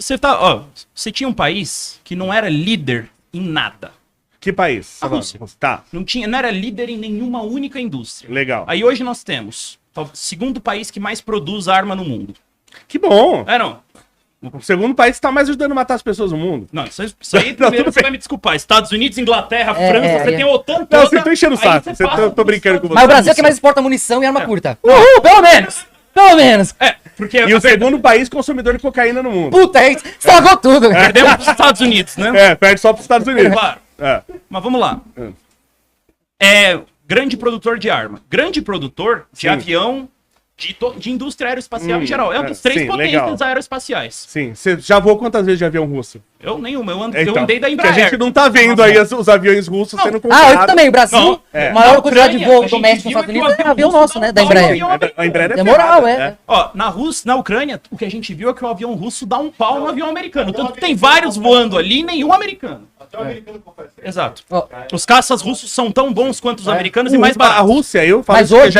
Você tinha um país que não era líder em nada. Que país? A Rússia. Tá. Não era líder em nenhuma única indústria. Legal. Aí hoje nós temos o segundo país que mais produz arma no mundo. Que bom. Não. O segundo país que tá mais ajudando a matar as pessoas no mundo. Não, isso aí primeiro você vai me desculpar. Estados Unidos, Inglaterra, França, você tem a OTAN toda. Não, você tá enchendo o saco. Tô brincando com você. Mas o Brasil é que mais exporta munição e arma curta. Uhul, pelo menos. Pelo menos. Porque E o segundo país consumidor de cocaína no mundo. Puta, estragou tudo. Perdemos pros Estados Unidos, né? Perde só pros Estados Unidos. Claro. Mas vamos lá. Grande produtor de arma. Grande produtor de avião, de indústria aeroespacial em geral. É um dos três potências aeroespaciais. Sim. Você já voou quantas vezes de avião russo? Eu nenhuma. Eu andei da Embraer. Porque a gente não tá vendo aí os aviões russos sendo comprados. Eu também. O Brasil, maior quantidade de voo doméstico nos Estados Unidos é avião nosso, né? Da Embraer. A Embraer É moral, Na Ucrânia, o que a gente viu é que o avião russo dá um pau no avião americano. Tanto que tem vários voando ali e nenhum americano. Até o americano confessa. Exato. Os caças russos são tão bons quanto os americanos e mais baratos. A Rússia, eu falo Mas hoje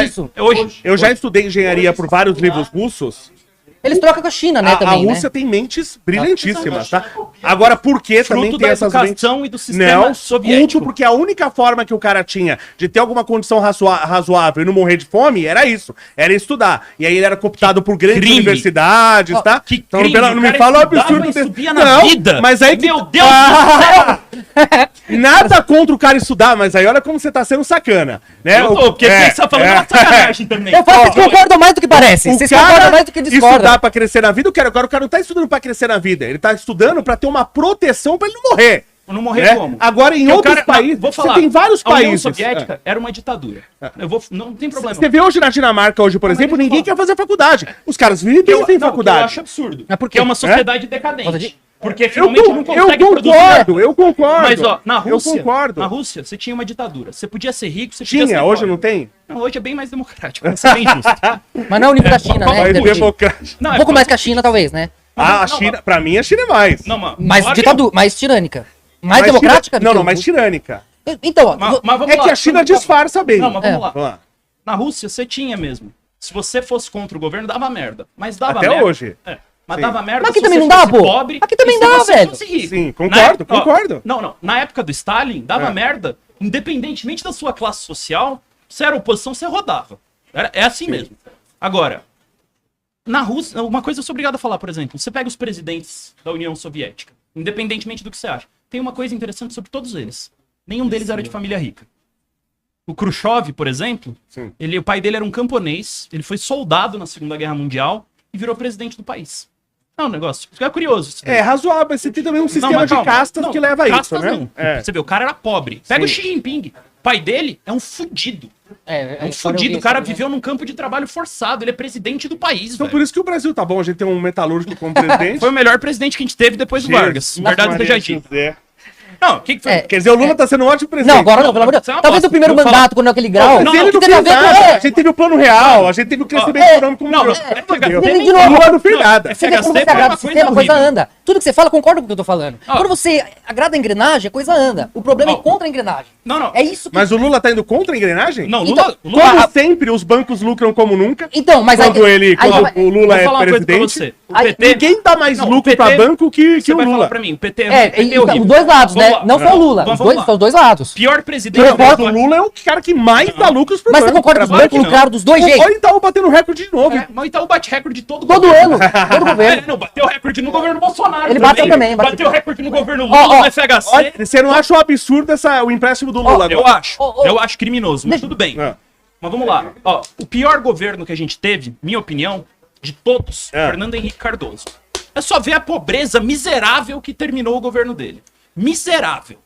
eu já estudei engenharia por vários livros russos. Eles trocam com a China, né, também, A Rússia tem mentes brilhantíssimas, tá? Agora, por que também Fruto tem da essas educação e do sistema soviético. Culto, porque a única forma que o cara tinha de ter alguma condição razoável e não morrer de fome era isso, era estudar. E aí ele era cooptado por grandes universidades, tá? Então não me fala o absurdo subia na vida. Mas aí Meu Deus do céu! Nada contra o cara estudar, mas aí olha como você tá sendo sacana, né? Porque você tá falando uma sacanagem também. Eu falo que vocês concordam mais do que parece. Vocês concordam mais do que discordam. Estudar pra crescer na vida, agora o cara não tá estudando pra crescer na vida, ele tá estudando pra ter uma proteção pra ele não morrer. Não morrer como? Agora, em outros países, vou falar, você tem vários a União países. Soviética era uma ditadura. Não tem problema. Você vê hoje na Dinamarca, por exemplo, ninguém quer fazer faculdade. Os caras vivem sem faculdade. Eu acho absurdo. Porque é uma sociedade decadente. Porque finalmente não consegue Eu concordo. Mas, na Rússia, você tinha uma ditadura. Você podia ser rico, você podia ser hoje pobre. não tem? Não, hoje é bem mais democrático. Isso é bem justo. Mas não é o nível da China, né? Mais democrático. Um pouco mais que a China, talvez, né? A China, pra mim, a China é mais. Mais tirânica. Mais democrática? Não, mais tirânica. Então, mas vamos é que a China disfarça bem. Não, mas vamos lá. Na Rússia, você tinha mesmo. Se você fosse contra o governo, dava merda. Mas dava merda. Até hoje. Mas dava merda. Mas aqui também não dá, pô. Aqui também dá, velho. Sim, concordo. Não. Na época do Stalin, dava merda. Independentemente da sua classe social, se era oposição, você rodava. É assim mesmo. Agora, na Rússia, uma coisa eu sou obrigado a falar, por exemplo. Você pega os presidentes da União Soviética, independentemente do que você acha. Tem uma coisa interessante sobre todos eles. Nenhum deles era de família rica. O Khrushchev, por exemplo, o pai dele era um camponês, ele foi soldado na Segunda Guerra Mundial e virou presidente do país. É um negócio. É curioso. É razoável, mas você tem também um sistema de castas que leva a isso, né? Você vê, o cara era pobre. Pega o Xi Jinping. O pai dele é um fudido. Um fudido. O cara viveu num campo de trabalho forçado. Ele é presidente do país, Então por isso que o Brasil tá bom. A gente tem um metalúrgico como presidente. Foi o melhor presidente que a gente teve depois do Vargas. Verdade seja dita. Não, o que foi? Quer dizer, o Lula tá sendo um ótimo presidente. Não, agora não, pelo amor de Deus. Talvez o primeiro mandato, quando é aquele grau. Mas ele não fez nada. A gente teve o plano real, a gente teve o crescimento econômico. Não, de novo. Lula não fez nada. Você vê como você agrada o sistema, a coisa anda. Tudo que você fala, concorda com o que eu tô falando. Quando você agrada a engrenagem, a coisa anda. O problema é contra a engrenagem. Não. É isso que... Mas o Lula tá indo contra a engrenagem? Não, Lula... Como sempre, os bancos lucram como nunca. Então, mas quando o Lula é presidente. Ninguém dá mais lucro pra banco que o Lula. Pra mim, o PT é horrível. Os dois lados, né? Não só o Lula. São os dois lados. Pior presidente. O Lula é o cara que mais dá lucros pro banco. Mas você concorda que os bancos lucraram dos dois jeitos? Olha o Itaú batendo recorde de novo. Mas o Itaú bate recorde todo ano. Todo governo. Não, bateu recorde no governo Bolsonaro. Ele bateu também. Bateu recorde no governo Lula, no FHC. Você não acha um absurdo o empréstimo do Lula agora? Eu acho criminoso, mas tudo bem. Mas vamos lá. O pior governo que a gente teve, minha opinião, de todos, Fernando Henrique Cardoso. É só ver a pobreza miserável que terminou o governo dele. Miserável.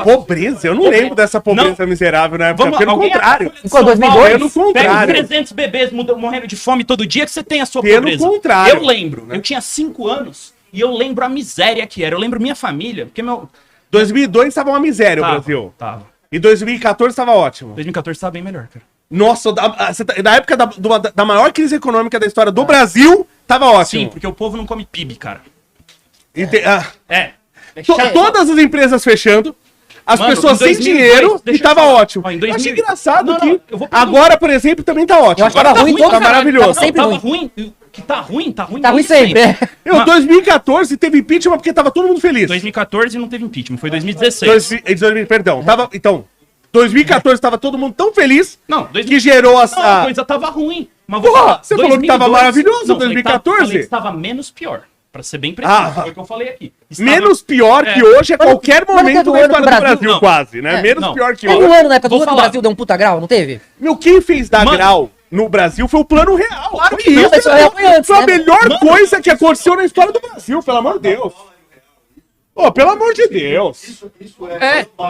Pobreza? Eu não lembro dessa pobreza miserável na época. Pelo contrário. Pelo contrário. Pega 300 bebês morrendo de fome todo dia que você tem a sua pobreza. Pelo contrário. Eu lembro. Eu tinha 5 anos e eu lembro a miséria que era. Eu lembro minha família. Porque 2002 estava uma miséria o Brasil. Tava. E 2014 estava ótimo. 2014 estava bem melhor, cara. Nossa, na época da maior crise econômica da história do Brasil, tava ótimo. Sim, porque o povo não come PIB, cara. Todas as empresas fechando, as Mano, pessoas em sem 2002, dinheiro e deixa eu tava falar. ótimo. Ó, em Eu 2000 achei engraçado Não, não, que eu vou pegar agora, por exemplo, também tá ótimo. Eu acho que tava ruim pra todo tá maravilhoso. Sempre tava ruim. ruim. Que tá ruim Tá ruim desde sempre. Em 2014 teve impeachment porque tava todo mundo feliz. 2014 não teve impeachment, foi 2016. Perdão, tava, então, 2014 tava todo mundo tão feliz Não, que gerou Não, a coisa tava ruim. Mas Porra, você falou que tava maravilhoso não, 2014? Falei que estava menos pior. Pra ser bem preciso, Ah. foi o que eu falei aqui. Estava- menos pior que hoje é Mas qualquer mas não momento teve um da ano história que do o Brasil, Brasil- não. quase, né? É, Menos não. pior que Teve hoje. um ano na época do Vou ano que o falar. Brasil deu um puta grau, não teve? Meu, quem fez dar Mano. grau no Brasil foi o Plano Real. Claro que Foi não, isso, mas o Real foi antes, foi a né? melhor Mano. coisa que aconteceu na história do Brasil, pelo amor de Deus. Pô, pelo amor de Deus.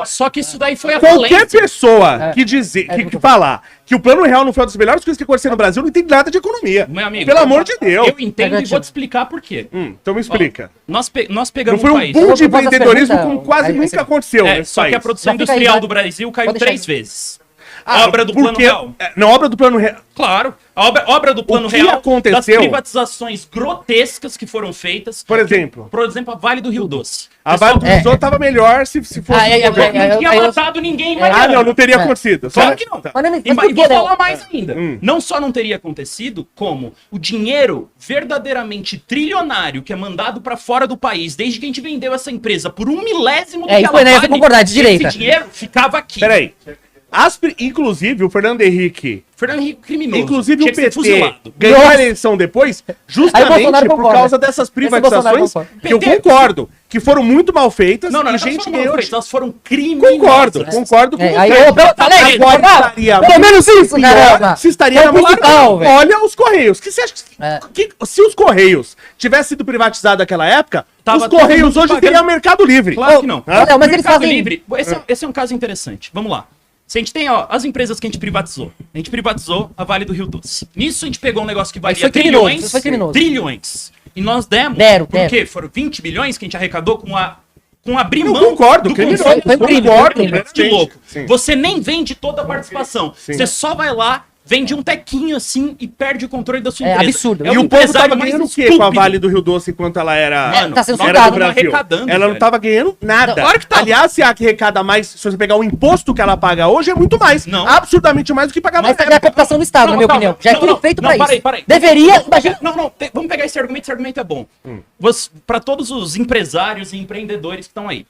Só que isso daí foi a Qualquer falência. pessoa que dizer, que falar que o Plano Real não foi uma das melhores coisas que aconteceu no Brasil, não entende nada de economia. Meu amigo, Pelo amor de Deus. Eu entendo e vou te explicar por quê. Então me explica. Nós Não pegamos foi um um país. boom de Eu vou fazer empreendedorismo essa como pergunta, quase aí nunca você- aconteceu É, nesse só que a país. produção Já fica aí, industrial já. do Brasil caiu Pode deixar 3 aí. vezes. A obra do porque- Plano Real. Na obra do Plano Real. Claro. A obra do Plano que Real, aconteceu? das privatizações grotescas que foram feitas. Por exemplo, Por exemplo, a Vale do Rio Doce. a Vale do Pessoal, Rio Doce tava melhor se fosse Ah, o governo. não tinha eu- matado ninguém, Ah, não teria É. acontecido. Claro Só- que não. Tá. Mas, E mas por vou que, né? falar mais ainda. Hum. Não só não teria acontecido, como o dinheiro verdadeiramente trilionário que é mandado pra fora do país, desde que a gente vendeu essa empresa por 1/1000 É, isso foi, né? Eu vou concordar, de direita. esse dinheiro ficava aqui. Peraí. Inclusive, o Fernando Henrique, Fernando Henrique criminoso. inclusive Tinha o que ser PT, fuzilado. ganhou a Nossa. eleição depois, Aí o justamente Bolsonaro por concorda. causa dessas Esse Bolsonaro privatizações, concorda. que eu PT. concordo, que foram muito mal feitas Não, e elas gente foram ganhou. mal feitas, elas foram criminosas. Concordo com É, aí você. eu falei, Agora concorda? estaria Pelo menos isso, pior caramba. se estaria É na mão musical, velho. Olha os Correios. Que você acha É. se os Correios tivessem sido privatizados naquela época, Tava os Correios todo mundo hoje pagando. teriam Mercado Livre. Claro que não. Não, mas eles Mercado fazem... Livre, esse é um caso interessante. Vamos lá. Se a gente tem, ó, as empresas que a gente privatizou. A gente privatizou a Vale do Rio Doce. Nisso a gente pegou um negócio que valia foi criminoso, trilhões. isso foi criminoso. Trilhões. E nós demos. Deram. Porque foram 20 bilhões que a gente arrecadou com abrir Eu mão concordo, do criminoso. console. Foi um crime, Concordo, foi um crime. De louco. Sim. Você nem vende toda a participação. Sim. Você só vai lá, vende um tequinho assim e perde o controle da sua É empresa. absurdo. E o o povo empresário tava mais ganhando o quê com a estúpido. Vale do Rio Doce enquanto ela era, Mano, Tá sendo nós era do censurado. tava Brasil? arrecadando, Ela não velho. tava ganhando nada. Claro que tava. Aliás, se arrecada mais, se você pegar o imposto que ela paga hoje, é muito mais. Não. Absurdamente mais do que pagava Mas na é a época. captação do Estado, Não, na minha calma. opinião. Já é Não, tudo não, feito não, pra isso. parei. Deveria, imagina... Não, vamos pegar esse argumento é bom. Para todos os empresários e empreendedores que estão aí.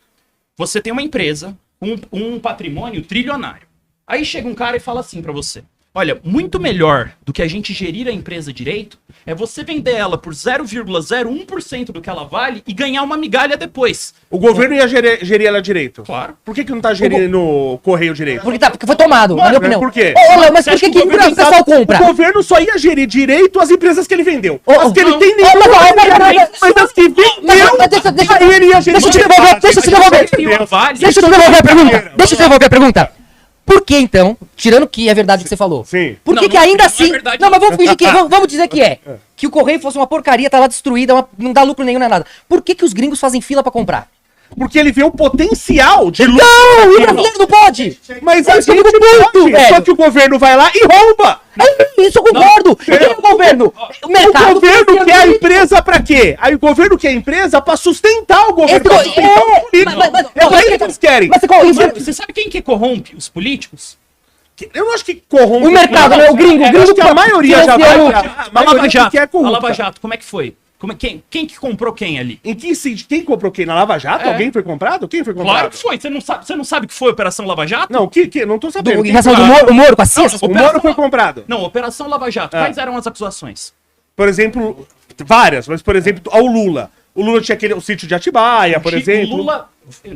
Você tem uma empresa com um patrimônio trilionário. Aí chega um cara e fala assim pra você: olha, muito melhor do que a gente gerir a empresa direito é você vender ela por 0,01% do que ela vale e ganhar uma migalha depois. O governo ia gerir ela direito. Claro. Por que não tá gerindo o Correio direito? Porque foi tomado, na minha opinião. por quê? Ô, Léo, mas Você por acha que que o o governo pessoal compra? O governo só ia gerir direito as empresas que ele vendeu. Ô, As que ele não. tem Ô, mas mas as que vendeu, deixa aí ele ia gerir. eu te devolver, deixa eu te devolver. Deixa eu te devolver a pergunta. Deixa eu te devolver a pergunta. Por que então, tirando que é verdade o que você falou, Sim. por que Não, que não, ainda não é assim... verdade, Não, mas não. vamos fingir que vamos dizer que é. Que o Correio fosse uma porcaria, tá lá destruída, não dá lucro nenhum, não é nada. Por que que os gringos fazem fila pra comprar? Porque ele vê o potencial de lucro. Não, o brasileiro não pode! Mas a Isso eu gente concordo, pode. velho. Só que o governo vai lá e rouba. Isso eu concordo! E quem é o governo? O O mercado... governo quer a empresa pra quê? Aí o governo quer a empresa pra sustentar o governo. Pra sustentar o político. É isso que eles querem. Mas isso... Mano, você sabe quem que corrompe os políticos? Eu não acho que corrompe. O mercado, né? O gringo. O Eu gringo acho que a maioria já vai financiando- pra... A Lava Jato. quer A corrupta. Lava Jato, como é que foi? Quem que comprou quem ali? Em que sentido? Quem comprou quem? Na Lava Jato? É. Alguém foi comprado? Quem foi comprado? Claro que foi. Você não sabe que foi Operação Lava Jato? Não, não tô sabendo. Em Quem relação foi? do Moro com a CIA, essas O coisas. Moro foi comprado. Não, Operação Lava Jato. Quais eram as acusações? Por exemplo, várias, mas por exemplo, ao Lula. O Lula tinha o sítio de Atibaia, por exemplo. O Lula,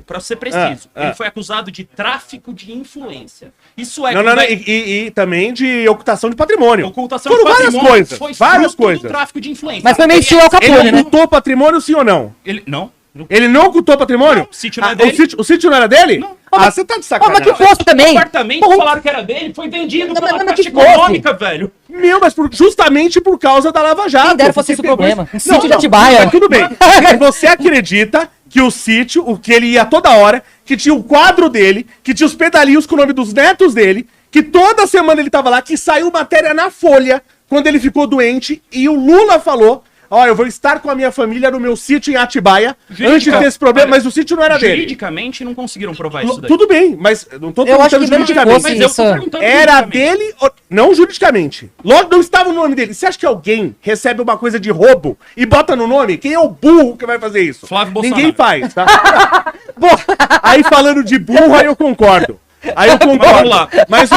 pra ser preciso, Ah, ah. ele foi acusado de tráfico de influência. Isso é... Não, quando é- e também de ocultação de patrimônio. Ocultação Foram de várias patrimônio coisas. foi Várias fruto coisas. do tráfico de influência. Mas foi meio estilo Al Capone, Ele né? ocultou patrimônio, sim ou não? Não. Ele não ocultou patrimônio? Não, o sítio não é dele. O sítio não era dele? Não. Ah, você tá de Pô, sacanagem. mas que fosse também. O apartamento Pô, falaram que era dele, foi vendido Não, pela mas Caixa que fosse. Econômica, velho. Meu, mas justamente por causa da Lava Jato. Quem dera fosse Porque esse o pegou problema. isso- Um sítio de Atibaia. Mas tudo bem. Mas você acredita que o sítio, o que ele ia toda hora, que tinha o quadro dele, que tinha os pedalinhos com o nome dos netos dele, que toda semana ele tava lá, que saiu matéria na Folha quando ele ficou doente e o Lula falou: Ó, eu vou estar com a minha família no meu sítio em Atibaia, Juridica- antes de ter esse problema, Olha, mas o sítio não era dele. Juridicamente não conseguiram provar isso daí. Tudo bem, mas não tô Eu acho perguntando que mesmo que juridicamente. fosse Mas eu tô isso. perguntando Era juridicamente. dele, não juridicamente. Logo, não estava no nome dele. Você acha que alguém recebe uma coisa de roubo e bota no nome? Quem é o burro que vai fazer isso? Flávio Bolsonaro. Ninguém faz, tá? Aí falando de burro, aí eu concordo. Aí eu concordo. Vamos lá. Mas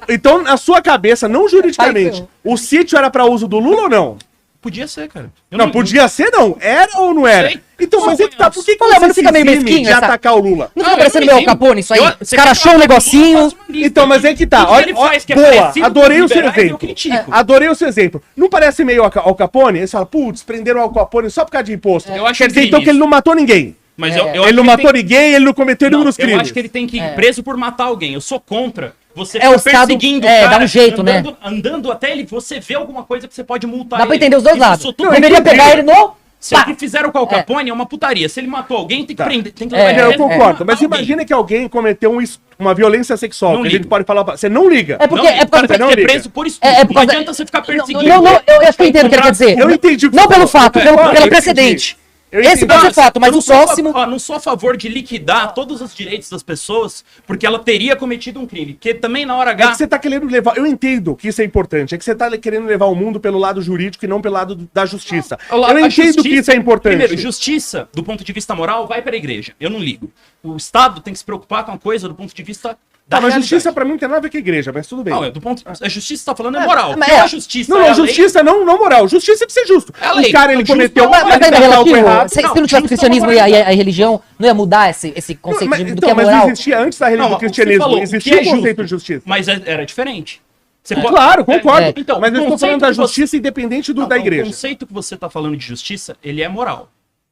então, na sua cabeça, não juridicamente, Ai, o sítio era para uso do Lula ou não? Podia ser, cara. Eu Não, podia ser, não. Era ou não era? Sei. Então, mas é que tá. Por que, que Olha, mas não você fica meio se exime mesquinho de essa- atacar o Lula? Não Ah, fica parecendo eu meio Al entendo. Capone isso aí? Eu- Os você caras quer achou um falar do Lula, negocinho. faz uma lista. Então, mas é que tá. Tudo que Olha, ele faz que é boa, parecido adorei com o seu liberais, eu exemplo. critico. Adorei o seu exemplo. Não parece meio Al Capone? Eles falam, putz, prenderam o Al Capone só por causa de imposto. Eu acho Quer dizer, crime então, que ele isso. não matou ninguém. Mas É. eu Ele acho não que matou tem- ninguém, ele não cometeu Não, inúmeros eu crimes. acho que ele tem que ir preso por matar alguém. Eu sou contra você É, o Estado, dá um jeito, né? andando até ele, você vê alguma coisa que você pode multar Dá pra ele. entender os dois Isso eu lados. sou Não, totalmente Deveria entendi. pegar ele no... Se o Pá. que fizeram com o Al Capone é uma putaria. Se ele matou alguém, tem que Tá. prender, tem que É, ele Eu preso por concordo, matar mas alguém. imagina que alguém cometeu uma violência sexual, Não que a gente ligo. pode falar, você não liga. É porque... Não, é por causa o cara não tem que ser liga. preso por estupro. É por Não causa- adianta você ficar perseguindo. Não, eu acho que eu entendo o que ele quer dizer. Eu entendi o que Não você pelo falou. fato, É, pelo eu entendi. precedente. Eu Esse entendi. pode ser fato, mas Eu não o sou a próximo... não sou a favor de liquidar todos os direitos das pessoas porque ela teria cometido um crime. Porque também na hora É H... que você tá querendo levar. Eu entendo que isso é importante. É que você tá querendo levar o mundo pelo lado jurídico e não pelo lado da justiça. Eu A entendo justiça- que isso é importante. Primeiro, justiça, do ponto de vista moral, vai para a igreja. Eu não ligo. O Estado tem que se preocupar com a coisa do ponto de vista da Tá, mas realidade. justiça pra mim não tem nada a ver com a igreja, mas tudo bem. Não, do ponto... A justiça tá falando é moral. mas Porque é- a justiça Não, é a justiça não moral. Justiça é de ser justo. É a lei. O cara, ele Justo cometeu é uma- Mas ainda é fez algo relativo. errado. Se Não, não tivesse o justo cristianismo é e uma a religião, não ia mudar esse conceito Mas, do que então, é mas moral? existia antes da religião Não, do o que você cristianismo. falou, o Existia que o é conceito justo, de justiça. Mas era diferente. Você Claro, concordo. É. Então, mas eu o estou falando conceito da que você- justiça independente Não, da igreja. O conceito que você tá falando de justiça, ele é moral.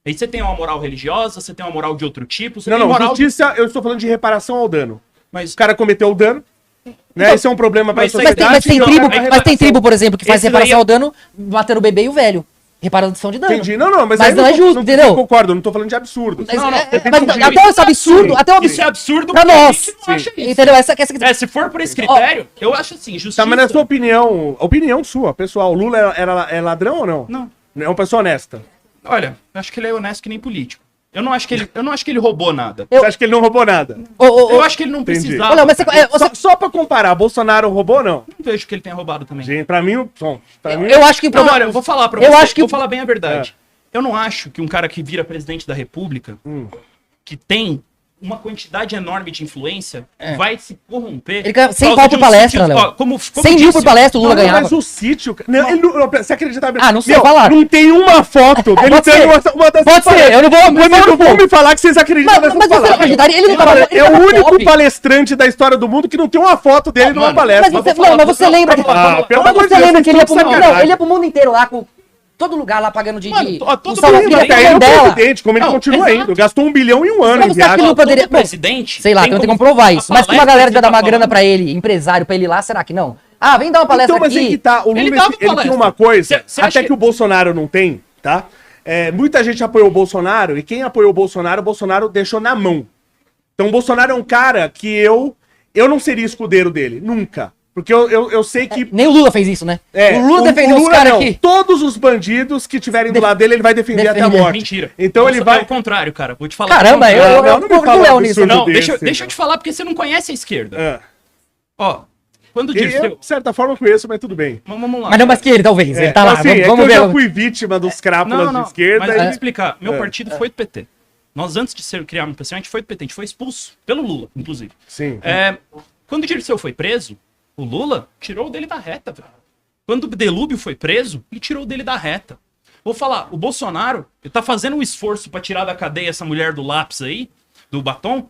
Aí você tem uma moral religiosa, você tem uma moral de outro tipo, você Não, tem não, moral... justiça, eu estou falando de reparação ao dano. Mas O cara cometeu o dano, né? Então, Esse é um problema para a mas isso aí- sociedade. Mas tem Não, tribo, aí- mas tem tribo, por exemplo, que faz Esse daí reparação é- ao dano batendo o bebê e o velho. Reparação de dano. Entendi. Não, mas, Mas aí não é justo, entendeu? Eu concordo, eu não tô falando de absurdo. Mas, Não, não, mas até esse absurdo, até o isso é absurdo absurdo pra porque a nós. gente não acha isso. Entendeu? Essa Se for por esse critério, eu acho assim, justiça... Tá, mas na sua opinião sua, pessoal, o Lula é ladrão ou não? Não. É uma pessoa honesta. Olha, eu acho que ele é honesto que nem político. Eu não acho que ele roubou nada. Eu- Você acha que ele não roubou nada? Eu acho que ele não Entendi. precisava. Olha, mas você, Só pra comparar, Bolsonaro roubou ou não? Não vejo que ele tenha roubado também. Gente, pra mim, eu acho que o Não, problema- olha, eu vou falar pra eu você. acho que vou o- falar bem a verdade. Eu não acho que um cara que vira presidente da República, que tem uma quantidade enorme de influência, vai se corromper. Ele ganha 100 por pau causa por de um palestra, sítio- Léo. ó, como 100 mil por palestra o Lula Não, ganhava. mas o sítio. Não, ele não, você acredita? Ah, não sei Meu, falar. Não tem uma foto dele Pode ser. uma das Pode ser, eu não vou- Mas não vão me falar que vocês acreditam Mas- nessas mas você palavras. acreditaria? Ele não tava- Olha, ele é tava o único top. palestrante da história do mundo que não tem uma foto dele numa mano, palestra. Mas você, vou falar, não, mas você não, lembra. vamos lá, Ah, pelo mas amor de você Deus, lembra que ele ia pro vocês mundo. estão de Não, ele ia pro mundo inteiro lá com todo lugar lá pagando de. Mano, ó, um todo salva- mundo filha, até Até filha ele é dela. presidente, como ele Não, continua exato. indo. Gastou 1 bilhão em um ano, Mas em você acha que viagem. não poderia- Todo presidente. Sei lá, não tem como provar isso. a Mas que uma palestra galera que já dá ele uma tá grana falando. pra ele, empresário pra ele ir lá, será que não? Ah, vem dar uma palestra Então, mas aqui. aí que tá, o Lula Ele dava ele tinha palestra. uma coisa, Cê acha até que que o Bolsonaro não tem, tá? Muita gente apoiou o Bolsonaro, e quem apoiou o Bolsonaro deixou na mão. Então o Bolsonaro é um cara que eu não seria escudeiro dele, nunca. Porque eu sei que... Nem o Lula fez isso, né? o Lula defendeu os Lula caras não. aqui. Todos os bandidos que estiverem do lado dele, ele vai defender até a Defender. morte. Mentira. Então ele Nossa, vai... É o contrário, cara. Vou te falar. Caramba, que é o contrário. eu não me concordo com fala o Léo um nisso. absurdo Não, deixa desse, eu te falar, porque você não conhece a esquerda. É. Ó, quando o Eu, Dirceu... de certa forma, conheço, mas tudo bem. Vamos lá. Mas não mais que ele, talvez. Ele tá lá. Assim, Vamos é que ver. eu já fui vítima dos crápulas de esquerda. Mas e- eu vou explicar. Meu É. partido foi do PT. Nós, antes de criar um PC, a gente foi do PT. A gente foi expulso pelo Lula, inclusive. Sim. Quando o Dirceu foi preso, o Lula tirou o dele da reta, velho. Quando o Delúbio foi preso, ele tirou o dele da reta. Vou falar, o Bolsonaro, ele tá fazendo um esforço pra tirar da cadeia essa mulher do lápis aí, do batom.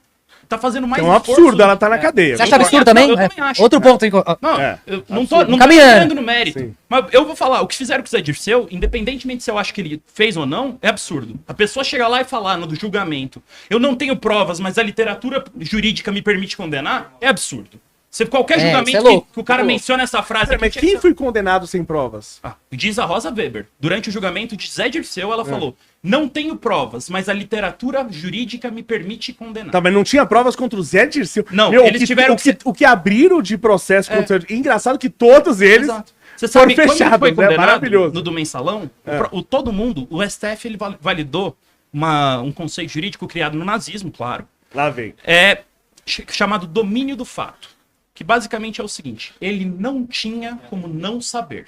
Tá fazendo mais É um absurdo, ela tá na cadeia. Você acha Eu absurdo também também? acho. Outro ponto, hein? Não, É, eu não tô Caminhando. entrando no mérito. Sim. Mas eu vou falar, o que fizeram com o Zé Dirceu, independentemente se eu acho que ele fez ou não, é absurdo. A pessoa chegar lá e falar no julgamento, eu não tenho provas, mas a literatura jurídica me permite condenar, é absurdo. Qualquer É, julgamento isso é louco. que o cara menciona essa frase Pera, aqui, mas tinha que quem ser- foi condenado sem provas? Diz a Rosa Weber. Durante o julgamento de Zé Dirceu, ela falou, não tenho provas, mas a literatura jurídica me permite condenar. Tá, mas não tinha provas contra o Zé Dirceu. Não, Meu, eles tiveram o que abriram de processo contra o Zé Dirceu. Engraçado que todos eles... Exato. Você sabe, foram quando ele fechados, foi né? condenado Maravilhoso. no do mensalão, todo mundo, o STF, ele validou um conceito jurídico criado no nazismo, claro. Lá vem. Chamado domínio do fato. Que basicamente é o seguinte, ele não tinha como não saber.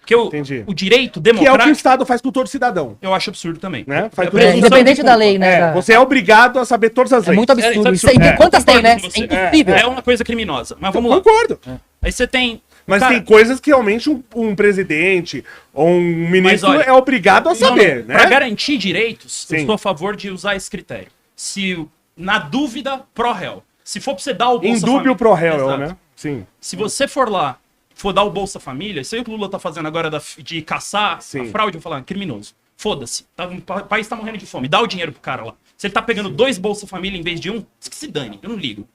Porque o direito Que é o democrático... que o Estado faz com todo cidadão. Eu acho absurdo também. Né? Faz É, com Independente da lei, né? Você é obrigado a saber todas as É leis. muito absurdo. isso é Isso aí, absurdo. quantas tem, né? Concordo com É você. impossível. É uma coisa criminosa. Mas vamos lá. Concordo. Aí você tem... Mas cara, tem coisas que realmente um presidente ou um ministro olha, é obrigado a saber, né? Para garantir direitos, eu Sim. estou a favor de usar esse critério. Se, na dúvida, pro réu. Se for pra você dar o Bolsa Em dúvio Família- pro réu, Exato. né? Sim. Se você for lá, for dar o Bolsa Família, isso aí que o Lula tá fazendo agora de caçar Sim. a fraude, eu vou falar, criminoso. Foda-se. O país tá morrendo de fome. Dá o dinheiro pro cara lá. Se ele tá pegando 2 Bolsa Família em vez de um, que se dane. Eu não ligo.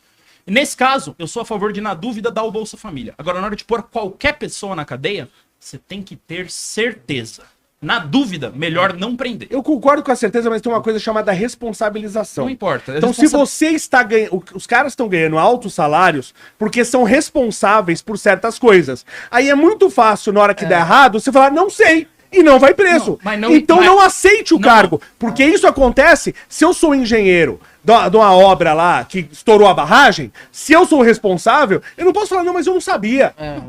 E nesse caso, eu sou a favor de, na dúvida, dar o Bolsa Família. Agora, na hora de pôr qualquer pessoa na cadeia, você tem que ter certeza. Na dúvida, melhor não prender. Eu concordo com a certeza, mas tem uma coisa chamada responsabilização. Não importa. Então, se você está ganhando. Os caras estão ganhando altos salários porque são responsáveis por certas coisas. Aí é muito fácil, na hora que der errado, você falar, não sei. E não vai preso. Não, mas não- então mas- não aceite o não. cargo. Porque isso acontece se eu sou engenheiro de uma obra lá que estourou a barragem, se eu sou o responsável, eu não posso falar, não, mas eu não sabia. Né?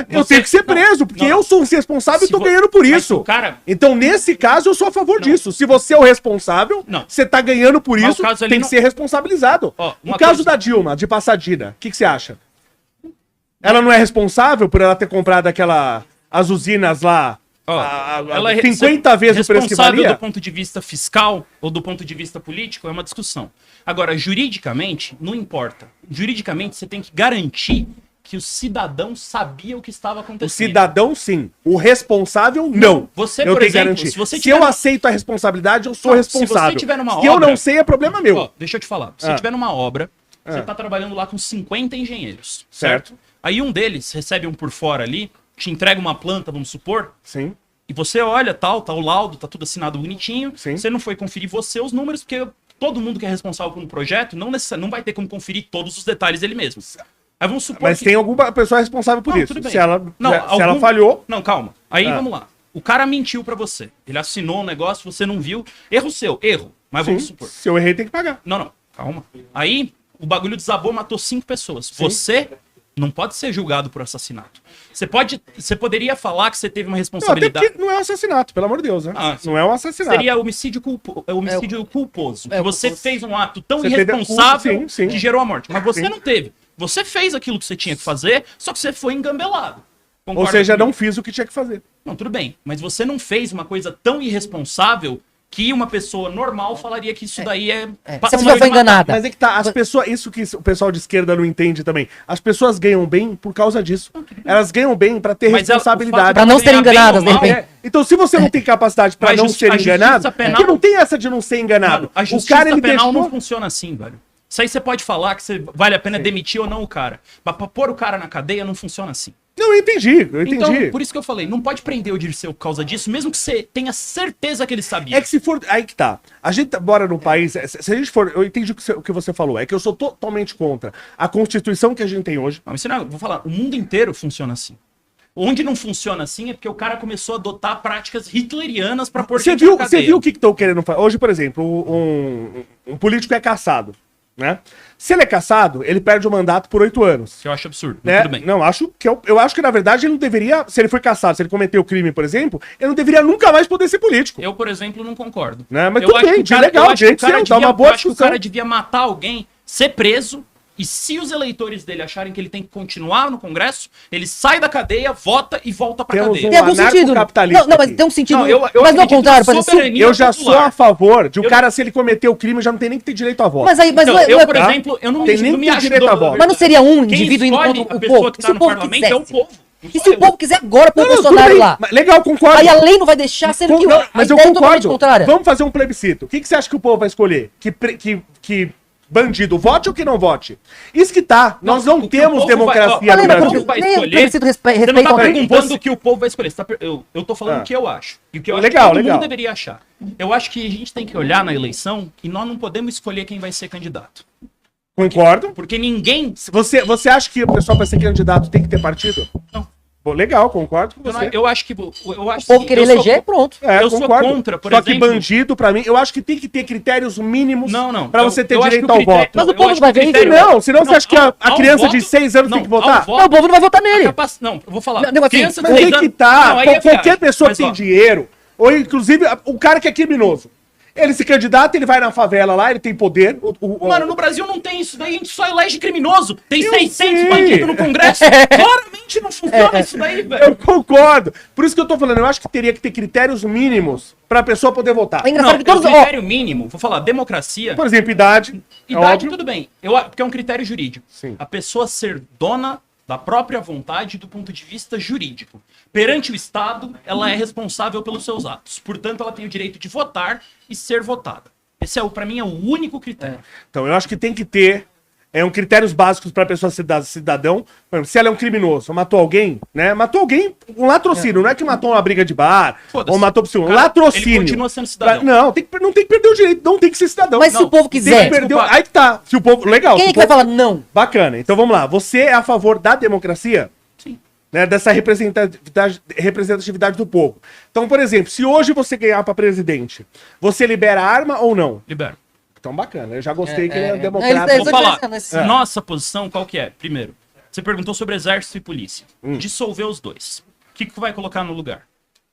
Eu Você- tenho que ser não, preso, porque não. eu sou o responsável e Se tô vo- ganhando por mas isso. o cara- Então, nesse caso, eu sou a favor disso. Se você é o responsável, Não. você tá ganhando por Mas isso, o caso ali tem não- que ser responsabilizado. Ó, No uma caso coisa- da Dilma, de Passadina, o que você acha? Ela não é responsável por ela ter comprado as usinas lá, Ó, ela 50 vezes o preço que responsável valia? do ponto de vista fiscal ou do ponto de vista político é uma discussão. Agora, juridicamente, não importa. Juridicamente, você tem que garantir que o cidadão sabia o que estava O acontecendo. cidadão, sim. O responsável, não. Você, eu por tenho que exemplo, garantir. se você Se tiver eu uma- aceito a responsabilidade, eu sou Não, se você responsável. tiver numa Se eu obra- não sei, é problema meu. Ó, deixa eu te falar. Se você estiver numa obra, você tá trabalhando lá com 50 engenheiros, certo? Certo. Aí um deles recebe um por fora ali, te entrega uma planta, vamos supor, Sim. e você olha, tá o laudo, tá tudo assinado bonitinho. Sim. Você não foi conferir os números, porque todo mundo que é responsável por um projeto não vai ter como conferir todos os detalhes ele mesmo. Aí vamos supor Mas que... tem alguma pessoa responsável por Não, isso. tudo bem. Se ela, Não, se ela falhou, Não, calma. Aí Ah. vamos lá. O cara mentiu pra você. Ele assinou um negócio, você não viu. Erro seu, erro. Mas vamos sim, supor. se eu errei, tem que pagar. Não, calma. Aí o bagulho desabou, matou 5 pessoas. Você não pode ser julgado por assassinato. Você poderia falar que você teve uma Não, até responsabilidade. porque não é um assassinato, pelo amor de Deus, né? Ah, não é um assassinato. Seria homicídio culposo. Que você culposo. fez um ato tão Você teve a culpa, irresponsável sim, sim. que gerou a morte. Mas você Sim. não teve. Você fez aquilo que você tinha que fazer, só que você foi engambelado. Ou Concorda seja, comigo? não fiz o que tinha que fazer. Não, tudo bem. Mas você não fez uma coisa tão irresponsável que uma pessoa normal falaria que isso daí é... Você já foi enganada. Mas é que tá, as pessoas, isso que o pessoal de esquerda não entende também. As pessoas ganham bem por causa disso. Elas ganham bem pra ter Mas responsabilidade. Pra não serem ganhar bem enganadas, ou de mal, repente. É, então, se você não tem capacidade pra Mas não a ser justiça enganado, penal- porque não tem essa de não ser enganado. Mano, a O justiça cara, ele penal deixou... não funciona assim, velho. Isso aí você pode falar que vale a pena demitir ou não o cara. Mas pra pôr o cara na cadeia não funciona assim. Não, eu entendi. Então, por isso que eu falei, não pode prender o Dirceu por causa disso, mesmo que você tenha certeza que ele sabia. É que se for. Aí que tá. A gente mora num país. Se a gente for. Eu entendi o que você falou. É que eu sou totalmente contra a Constituição que a gente tem hoje. Não, mas não, vou falar, o mundo inteiro funciona assim. Onde não funciona assim é porque o cara começou a adotar práticas hitlerianas pra pôr Você gente viu, na você cadeia. viu o que estão querendo fazer? Hoje, por exemplo, um político é cassado. Né? Se ele é cassado, ele perde o mandato por 8 anos. Que eu acho absurdo, mas Né? tudo bem. Não, eu acho que, na verdade, ele não deveria. Se ele foi cassado, se ele cometeu crime, por exemplo, ele não deveria nunca mais poder ser político. Eu, por exemplo, não concordo. Né? Mas Eu tudo acho bem, que o de cara- legal, eu acho que o direito cara seu, dá devia- uma boa eu acho que o discussão. cara devia matar alguém, ser preso, e se os eleitores dele acharem que ele tem que continuar no Congresso, ele sai da cadeia, vota e volta pra Temos cadeia. Tem algum sentido. anarcocatalista Não, mas aqui. tem um sentido. Não, eu mas não ao acredito contrário, na por exemplo, soberania Eu já sou popular. a favor de o Eu- cara, se ele cometeu o crime, já não tem nem que ter direito a voto. mas aí, mas Então, não é- eu, não é- por tá? exemplo, eu não, Tem nem não me que ter acho direito dono a da voto. mas não seria um Quem indivíduo indo escolhe contra a o pessoa povo? que Se tá o no povo parlamento é o quisesse. povo. Não E sou se o eu. povo quiser agora pôr o Não, tudo Bolsonaro bem, lá? mas legal, concordo. Aí a lei não vai deixar, sendo que Não, mas a eu ideia é totalmente concordo. contrária. Vamos fazer um plebiscito. O que você acha que o povo vai escolher? Que bandido vote ou que não vote? Isso que tá. Nós não o que o temos povo democracia vai- no ó, Lembra o quando Brasil. povo vai nem o escolher, plebiscito Você não respeita tá ao tempo. perguntando o que o povo vai escolher. Eu tô falando Ah. o que eu acho. E o que eu acho Legal, que todo legal. mundo deveria achar. Eu acho que a gente tem que olhar na eleição e nós não podemos escolher quem vai ser candidato. Concordo. Porque ninguém... Você acha que o pessoal para ser candidato tem que ter partido? Não. Pô, legal, concordo com você. Eu acho que... O povo querer eleger, pronto. Eu sou contra, por Só que exemplo... bandido, pra mim, eu acho que tem que ter critérios mínimos pra você ter eu acho direito que o ao critério- voto. Mas o eu povo acho não vai que o ver isso, critério- Não, senão você acha que a criança de 6 anos tem que votar? Não, o povo não vai votar nele. Não, eu vou falar. Não, assim, Criança de Mas 6 tem que anos- estar. Não, aí é Qualquer viagem. pessoa Mas, que tem ó, dinheiro, ou inclusive o cara que é criminoso. Ele se candidata, ele vai na favela lá, ele tem poder. Mano, no Brasil não tem isso daí, a gente só elege criminoso. Tem Eu 600 sei. bandidos no Congresso. Claramente não funciona isso daí, velho. Eu concordo. Por isso que eu tô falando, eu acho que teria que ter critérios mínimos pra pessoa poder votar. É engraçado Não, que todos... o critério mínimo, vou falar, democracia, Por exemplo, idade. é idade óbvio. tudo bem, porque é um critério jurídico. Sim. A pessoa ser dona da própria vontade do ponto de vista jurídico. Perante o Estado, ela é responsável pelos seus atos. Portanto, ela tem o direito de votar e ser votada. Esse é, pra mim, é o único critério. Então, eu acho que tem que ter critérios básicos pra pessoa ser cidadão. Por exemplo, se ela é um criminoso, matou alguém, né? Matou alguém, um latrocínio. Não é que matou uma briga de bar, Foda-se. ou matou por cima. Um Cara, latrocínio. ele continua sendo cidadão. Não, não tem que perder o direito, não tem que ser cidadão. Mas não. se o povo Tem quiser... que perder Desculpa. Aí que tá. Se o povo... Legal. Quem se é o que vai povo- falar não? Bacana. Então vamos lá. Você é a favor da democracia? Sim. Né, dessa representatividade do povo. Então, por exemplo, se hoje você ganhar pra presidente, você libera a arma ou não? Libero. Então, bacana. Eu já gostei que ele é Eles- democrata. eles- Vou falar, dizendo assim. nossa posição qual que é? Primeiro, você perguntou sobre exército e polícia. Dissolver os dois. O que vai colocar no lugar?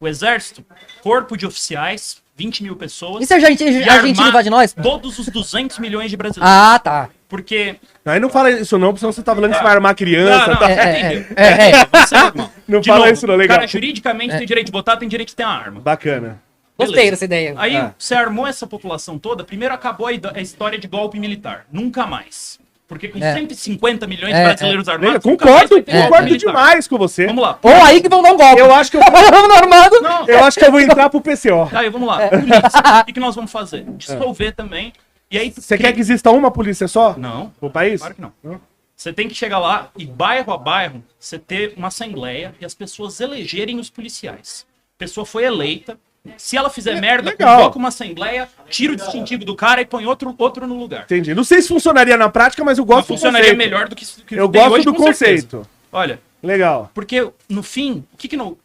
O exército, corpo de oficiais, 20 mil pessoas. E se a gente armar invade nós? todos os 200 milhões de brasileiros. Ah, tá. Porque... Aí não fala isso não, porque senão você tá falando que você vai armar criança. Não, tá? Você entendeu? Não De fala novo, isso não, o legal. cara juridicamente tem direito de votar, tem direito de ter uma arma. Bacana. Gostei Beleza. dessa ideia. Aí Ah. você armou essa população toda, primeiro acabou a história de golpe militar. Nunca mais. Porque com 150 milhões de brasileiros armados, Eu nunca mais concordo, vai ter golpe concordo militar. demais com você. Vamos lá. Ou aí que vão dar um golpe. Eu acho que eu, armado. Não, eu acho que eu vou entrar pro PCO. aí vamos lá. Polícia. O que nós vamos fazer? Dissolver também. E aí, Você quer que exista uma polícia só? Não, No país? claro que não. Você tem que chegar lá e bairro a bairro, você ter uma assembleia e as pessoas elegerem os policiais. A pessoa foi eleita. Se ela fizer merda, legal. convoca uma assembleia, tira o distintivo do cara e põe outro no lugar. Entendi. Não sei se funcionaria na prática, mas eu Mas gosto do funcionaria conceito. melhor do que Eu tem gosto hoje, do com certeza. conceito. Olha, Legal. porque no fim,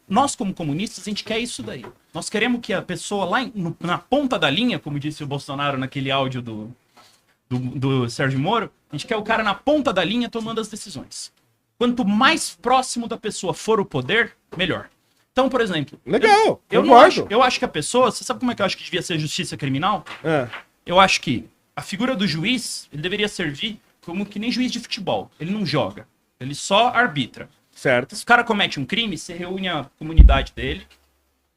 nós como comunistas, a gente quer isso daí. Nós queremos que a pessoa lá na ponta da linha, como disse o Bolsonaro naquele áudio do Sérgio Moro, a gente quer o cara na ponta da linha tomando as decisões. Quanto mais próximo da pessoa for o poder, melhor. Então, por exemplo, Legal, eu não concordo. acho, eu acho que a pessoa, você sabe como é que eu acho que devia ser justiça criminal? É. Eu acho que a figura do juiz, ele deveria servir como que nem juiz de futebol. Ele não joga, ele só arbitra. Certo. Se o cara comete um crime, você reúne a comunidade dele,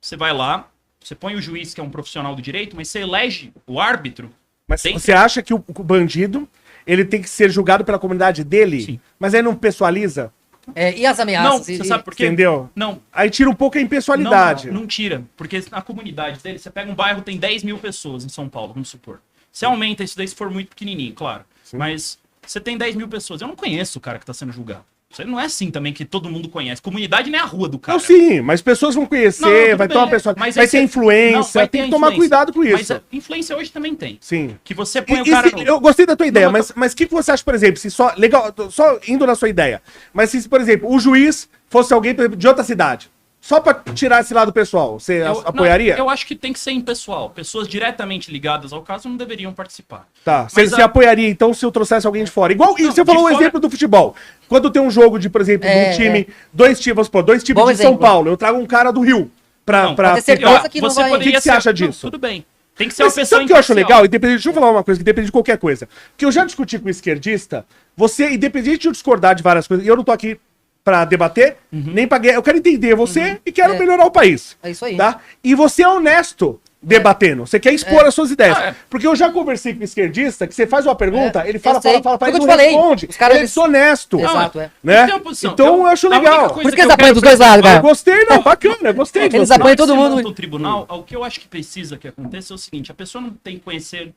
você vai lá, você põe o juiz, que é um profissional do direito, mas você elege o árbitro. Mas Tem- você acha que o bandido, ele tem que ser julgado pela comunidade dele? Sim. Mas aí não pessoaliza? E as Não, ameaças? você sabe por quê? Entendeu? Não, Aí tira um pouco a impessoalidade. não tira. Porque na comunidade dele, você pega um bairro, tem 10 mil pessoas em São Paulo, vamos supor. Você aumenta isso daí se for muito pequenininho, claro. Mas você tem 10 mil pessoas. Eu não conheço o cara que tá sendo julgado. Isso não é assim também que todo mundo conhece. Comunidade nem a rua do cara. Não, sim, mas pessoas vão conhecer, Não, tudo vai ter bem, uma pessoa. mas Vai aí ter você- influência, Não, vai tem ter que tomar influência. cuidado com Mas isso. a influência hoje também tem. Sim. Que você põe o E cara... se- eu gostei da tua ideia, Não, mas o que você acha, por exemplo, se só. Legal, só indo na sua ideia. Mas se, por exemplo, o juiz fosse alguém, por exemplo, de outra cidade, só pra tirar esse lado pessoal, você apoiaria? Não, eu acho que tem que ser impessoal. Pessoas diretamente ligadas ao caso não deveriam participar. Tá, Mas você apoiaria então se eu trouxesse alguém de fora? Igual, e Não, você falou de o fora- exemplo do futebol. Quando tem um jogo de, por exemplo, de um time, dois times, vamos supor, dois times Bom de São exemplo. Paulo, eu trago um cara do Rio pra Não, pra pode ter ficar. certeza que não vai- O que que você acha Não, disso? tudo bem. Tem que ser Mas uma pessoa sabe o que eu acho imparcial. legal? Independente, deixa eu falar uma coisa que depende de qualquer coisa. Porque eu já discuti com o esquerdista, você, independente de eu discordar de várias coisas, e eu não tô aqui pra debater, nem pra guerra, eu quero entender você e quero É. melhorar o país. É isso aí. Tá? E você é honesto debatendo, você quer expor as suas ideias. Ah, é. Porque eu já conversei com o esquerdista, que você faz uma pergunta, É, ele fala, eu sei. fala, Foi o que ele eu não te falei. responde. Os caras, ele é eles- desonesto. Exato, Não, é. Né? tem uma posição. Então eu acho a única legal. coisa Por que que eles eu apanham quero dos dois lados, Eu cara? gostei, não, bacana, gostei. de Eles você. apanham Quando todo você mundo. monta um tribunal, o que eu acho que precisa que aconteça é o seguinte: a pessoa não tem que conhecer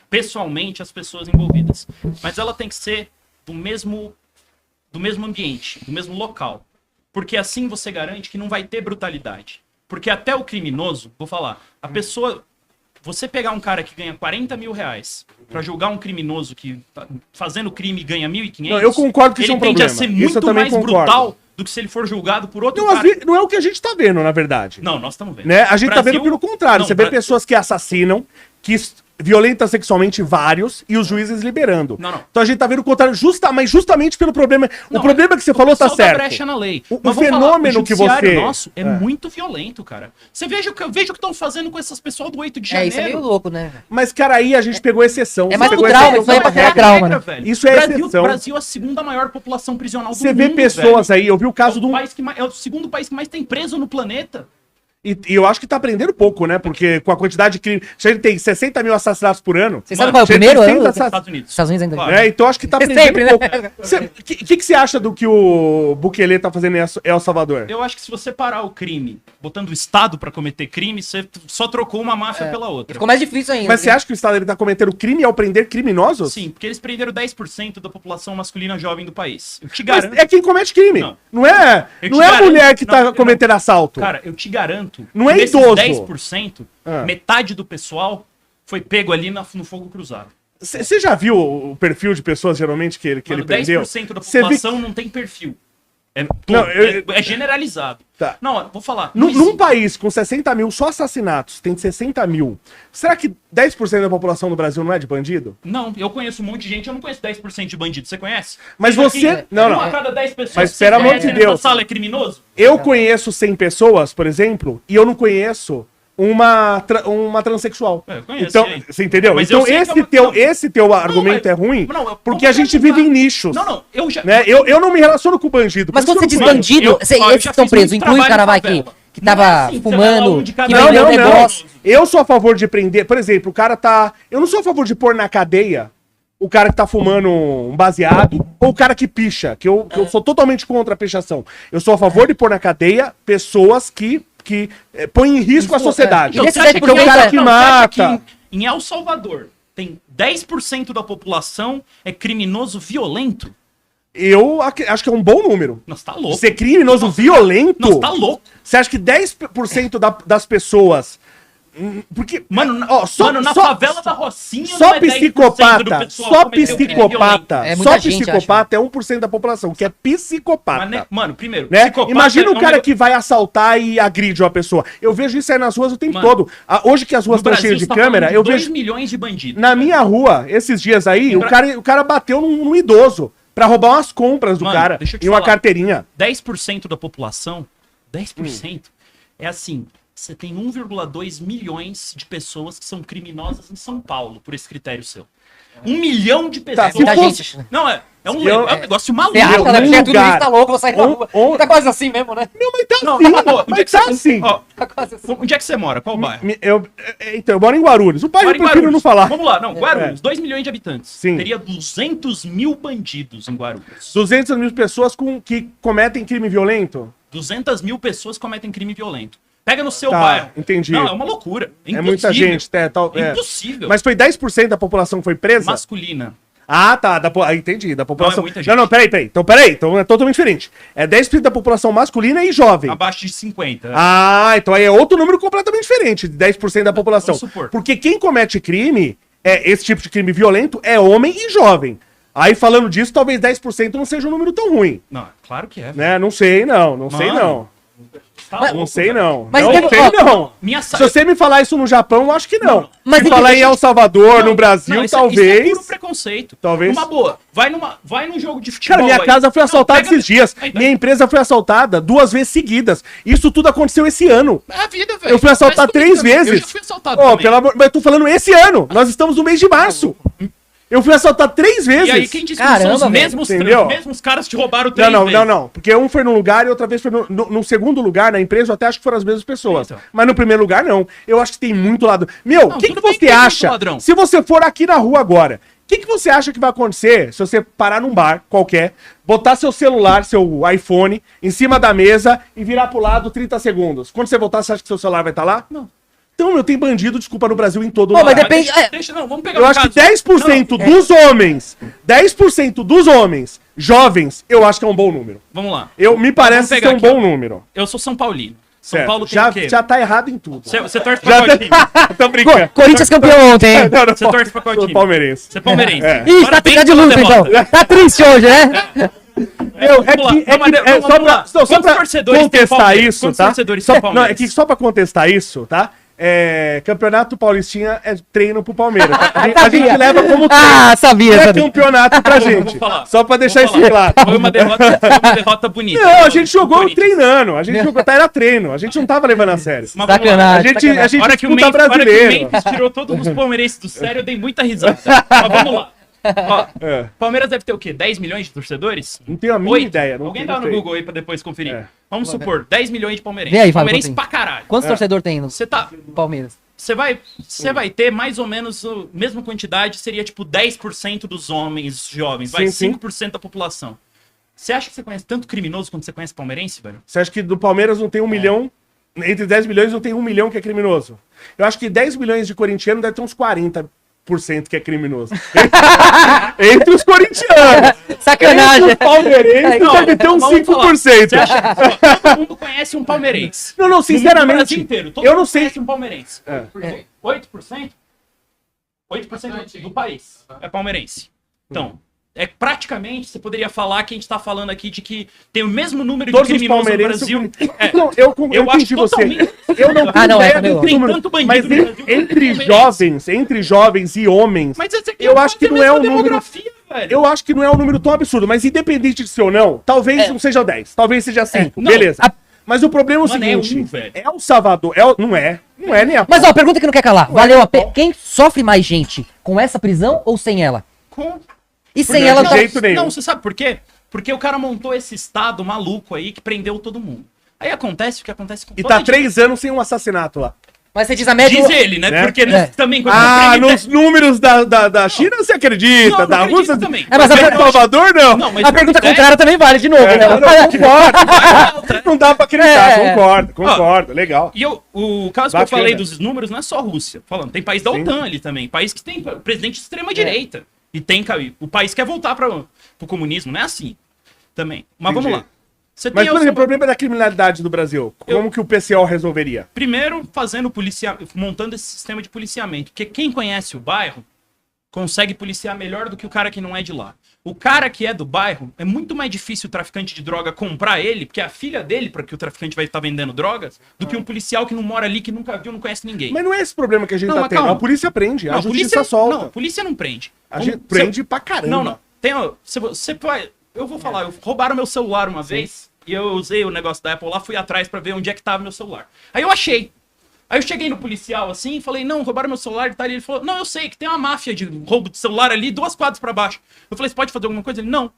pessoalmente as pessoas envolvidas, mas ela tem que ser do mesmo ambiente, do mesmo local. Porque assim você garante que não vai ter brutalidade. Porque até o criminoso, vou falar, a pessoa. Você pegar um cara que ganha 40 mil reais pra julgar um criminoso que tá fazendo crime e ganha 1.500. Não, eu concordo que isso é um ele tende a problema. ser Isso eu muito também mais concordo. brutal do que se ele for julgado por outro Não, cara. não é o que a gente tá vendo, na verdade. Não, nós estamos vendo. Né? A gente tá Brasil- vendo pelo contrário. Não, Você vê pessoas que assassinam, que violentam sexualmente vários e os juízes liberando. Não. Então a gente tá vendo o contrário, mas justamente pelo problema. Não, o problema que você falou tá pessoal dá certo. brecha na lei. O Mas vou fenômeno que judiciário você- nosso é muito violento, cara. Você veja o que estão fazendo com essas pessoas do 8 de É, janeiro. isso é meio louco, né? Mas, cara, aí a gente pegou exceção. É Você mais pegou cultural, exceção isso aí é pra pra regra. criar trauma, né? velho. Isso é Brasil, exceção. Brasil é a segunda maior população prisional do Você mundo, vê pessoas velho. aí, eu vi o caso de um. É o segundo país que mais tem preso no planeta. E eu acho que tá aprendendo pouco, né? Porque com a quantidade de crime. Se ele tem 60 mil assassinatos por ano. Vocês sabem qual é o se ele primeiro? tem 60 ano? Estados Unidos. Estados Unidos ainda. Claro. É, então acho que tá aprendendo Sempre, né? pouco. O que você acha do que o Bukele tá fazendo em El Salvador? Eu acho que se você parar o crime, botando o Estado pra cometer crime, você só trocou uma máfia pela outra. Ficou mais difícil ainda. Mas você acha que o Estado ele tá cometendo crime ao prender criminosos? Sim, porque eles prenderam 10% da população masculina jovem do país. Eu te Mas garanto. é quem comete crime. Não. Não é, Eu não te é a garanto- mulher que tá não, cometendo assalto. Cara, eu te garanto. Não é que desses idoso. 10%, Ah. metade do pessoal foi pego ali no fogo cruzado. Você já viu o perfil de pessoas, geralmente, que ele Mano, prendeu? 10% da Cê vê- população não tem perfil. É, Não, eu- é generalizado. Tá. Não, eu vou falar. Num não existe. país com 60 mil só assassinatos, tem 60 mil, será que 10% da população do Brasil não é de bandido? Não, eu conheço um monte de gente, eu não conheço 10% de bandido. Você conhece? Mas Tem você- aqui, não, não. um a cada 10 pessoas. Mas, que pelo você amor conhece de nessa Deus. sala é criminoso? Eu conheço 100 pessoas, por exemplo, e eu não conheço uma transexual. É, eu conheço, então, e aí? você entendeu? Mas Então eu sei que esse, é uma- teu, não. esse teu argumento mas- é ruim, não, eu- porque eu a vou gente perguntar. vive em nichos. Não, eu já. Né? Eu não me relaciono com bandido. Mas por quando você isso diz que eu não bandido, Eu- ó, eu esses já estão fiz presos, muito inclui o cara trabalho vai em que favela. que Não é tava assim, você vai lá fumando, um de que cada Não, vendeu não, um não. negócio. Eu sou a favor de prender. Por exemplo, o cara tá. Eu não sou a favor de pôr na cadeia o cara que tá fumando um baseado ou o cara que picha, que eu sou totalmente contra a pichação. Eu sou a favor de pôr na cadeia pessoas que põem em risco a sociedade. Então, Você Esse acha 10% que o cara que não, você acha que mata. em El Salvador tem 10% da população é criminoso violento? Eu acho que é um bom número. Nós tá louco. Ser criminoso violento. Nós tá louco. Você acha que 10% das pessoas. Porque. Mano, ó, mano, na favela da Rocinha Só não é 10% do psicopata, pessoal só cometeu crime psicopata, É muita só gente, psicopata é 1% da população, que é psicopata. Mas, né, mano, primeiro, Né? psicopata Imagina é o um cara negócio- que vai assaltar e agride uma pessoa. Eu vejo isso aí nas ruas o tempo Mano, todo. Hoje que as ruas No estão Brasil, cheias de você tá câmera, falando de eu 2 vejo. milhões de bandidos. Na minha rua, esses dias aí, o cara bateu num idoso pra roubar umas compras do Mano, cara deixa eu te e uma falar. carteirinha. 10% da população, 10% é assim, você tem 1,2 milhões de pessoas que são criminosas em São Paulo, por esse critério seu. 1 milhão de pessoas. Tá, se Muita fosse- gente. Não, é um negócio maluco. Você acha, né? num Porque é tudo lugar- isso, tá louco, vou sair na rua. Tá quase assim mesmo, né? Não, mas tá Não, assim, na boa, onde é mas que tá você- assim. ó, Tá quase assim. onde é que você mora? Qual bairro? Então, eu moro em Guarulhos. O pai eu Mora em prefiro Guarulhos. não falar. Vamos lá, não, Guarulhos, 2 milhões de habitantes. Sim. Teria 200 mil bandidos em Guarulhos. 200 mil pessoas que cometem crime violento? 200 mil pessoas cometem crime violento. Pega no seu Tá, bairro. entendi. Não, é uma loucura. É muita gente. É impossível. Mas foi 10% da população que foi presa? Masculina. Ah, tá. Entendi. Da população. muita gente. Não, peraí. Então é totalmente diferente. É 10% da população masculina e jovem. Abaixo de 50. Ah, então aí é outro número completamente diferente, de 10% da população. Vamos supor. Porque quem comete crime, esse tipo de crime violento, é homem e jovem. Aí falando disso, talvez 10% não seja um número tão ruim. Não, claro que é. Né? Não sei, não. Sei, Mano, não. Tá Mas- louco, Não sei, velho. não. Mas não teve- sei, ó, não. Minha Se você me falar isso no Japão, eu acho que não. Mas Se tem falar que- em El Salvador, Não, no Brasil, não, isso talvez. é puro preconceito. Talvez. Numa boa. Vai num jogo de futebol. Cara, minha aí. casa foi Não, assaltada pega- esses dias. Aí, Minha empresa foi assaltada 2 vezes seguidas. Isso tudo aconteceu esse ano. É a vida, velho. Eu fui assaltado Mas 3 também, vezes. Eu já fui assaltado Ó, também. pelo amor, mas eu tô falando esse ano. Nós estamos no mês de março. Eu fui assaltado 3 vezes. E aí, quem disse que Caramba, são os velho. Entendeu? mesmos caras que te roubaram 3 vezes? Não. Porque um foi num lugar e outra vez foi no segundo lugar, na empresa, eu até acho que foram as mesmas pessoas. Então. Mas no primeiro lugar, não. Eu acho que tem muito ladrão. Meu, o Não, que tudo bem você que tem muito acha? ladrão. Se você for aqui na rua agora, o que você acha que vai acontecer se você parar num bar qualquer, botar seu celular, seu iPhone, em cima da mesa e virar pro lado 30 segundos? Quando você voltar, você acha que seu celular vai estar lá? Não. Então, meu, tem bandido, desculpa, no Brasil em todo Pô, mas lugar. depende- Não, vamos pegar Eu um acho que caso. 10% Não, dos homens, 10% dos homens jovens, eu acho que é um bom número. Vamos lá. Me parece ser pegar um aqui, bom ó. número. Eu sou São Paulino. São Certo. Paulo tem já, o quê? já tá errado em tudo. Você torce pra Já qual time? Tô brincando. Corinthians campeão ontem, hein? Não, Você torce pra qual sou time? palmeirense. Você é palmeirense. É. Ih, tá Parabéns de pela luta derrota. então. Tá triste hoje, né? Meu, só pra contestar isso, tá? Só pra contestar isso, tá? Campeonato Paulistinha é treino pro Palmeiras. A gente leva como treino. Sabia. Não é campeonato pra gente. Só pra deixar isso claro. Foi uma derrota bonita. Não, a gente jogou treinando. A gente jogou, era treino. A gente não tava levando a sério. Sacanagem. A gente hora que o disputa brasileiro. Memphis tirou todos os palmeirenses do sério, eu dei muita risada. Mas vamos lá. Ó, Palmeiras deve ter o quê? 10 milhões de torcedores? Não tenho a mínima ideia. Alguém dá no Google aí pra depois conferir. Vamos supor, 10 milhões de palmeirenses. Vê aí, Palmeirense pra caralho. Quantos torcedores tem no Você tá... Palmeiras? Você vai ter mais ou menos a mesma quantidade, seria tipo 10% dos homens jovens, vai, 5% da população. Você acha que você conhece tanto criminoso quanto você conhece palmeirense, velho? Você acha que do Palmeiras não tem 1 milhão? Entre 10 milhões não tem 1 milhão que é criminoso? Eu acho que 10 milhões de corintianos deve ter uns 40% que é criminoso. Entre os corintianos. Sacanagem. Entre os palmeirenses deve ter uns 5%. Você acha que todo mundo conhece um palmeirense? Não, sinceramente. No Brasil inteiro, todo eu mundo não sei. conhece um palmeirense. 8%? 8% do país é palmeirense. Então, praticamente, você poderia falar que a gente tá falando aqui de que tem o mesmo número Todos de criminosos no Brasil. Não, eu entendi você. Eu não tem tanto bandido mas no Brasil. entre jovens e homens, Mas esse aqui eu acho que não é um número... demografia, velho. Eu acho que não é um número tão absurdo, mas independente de ser ou não, talvez não seja 10, talvez seja 5, beleza. Mas o problema é o seguinte, é o Salvador, não é nem a... Mas ó, pergunta que não quer calar, valeu a pena? Quem sofre mais gente, com essa prisão ou sem ela? E sem ela... De jeito nenhum. Não, você sabe por quê? Porque o cara montou esse estado maluco aí que prendeu todo mundo. Aí acontece o que acontece com E tá 3 anos sem um assassinato lá. Mas você diz a média... Diz ele, né? Porque também... Nos números da China você acredita, Não, da Rússia... também. Mas em Salvador, não. Mas a pergunta contrária também vale, de novo, né? Não dá pra acreditar, concordo, legal. E o caso que eu falei dos números não é só Rússia. Falando, tem país da OTAN ali também. País que tem presidente de extrema-direita. E tem... O país quer voltar pro comunismo, não é assim. Também. Mas vamos lá. Mas, por exemplo, o problema da criminalidade do Brasil, como que o PCO resolveria? Primeiro, montando esse sistema de policiamento. Porque quem conhece o bairro consegue policiar melhor do que o cara que não é de lá. O cara que é do bairro, é muito mais difícil o traficante de droga comprar ele, porque é a filha dele, para que o traficante vai estar vendendo drogas, do que um policial que não mora ali, que nunca viu, não conhece ninguém. Mas não é esse problema que a gente tá tendo. Calma. A polícia prende, a justiça solta. Não, a polícia não prende. A gente prende pra caramba. Não. Eu vou falar, roubaram meu celular uma vez, e eu usei o negócio da Apple lá, fui atrás pra ver onde é que tava meu celular. Aí eu achei. Aí eu cheguei no policial assim e falei, não, roubaram meu celular e tal. E ele falou, não, eu sei que tem uma máfia de roubo de celular ali, 2 quadras pra baixo. Eu falei, você pode fazer alguma coisa? Ele, não.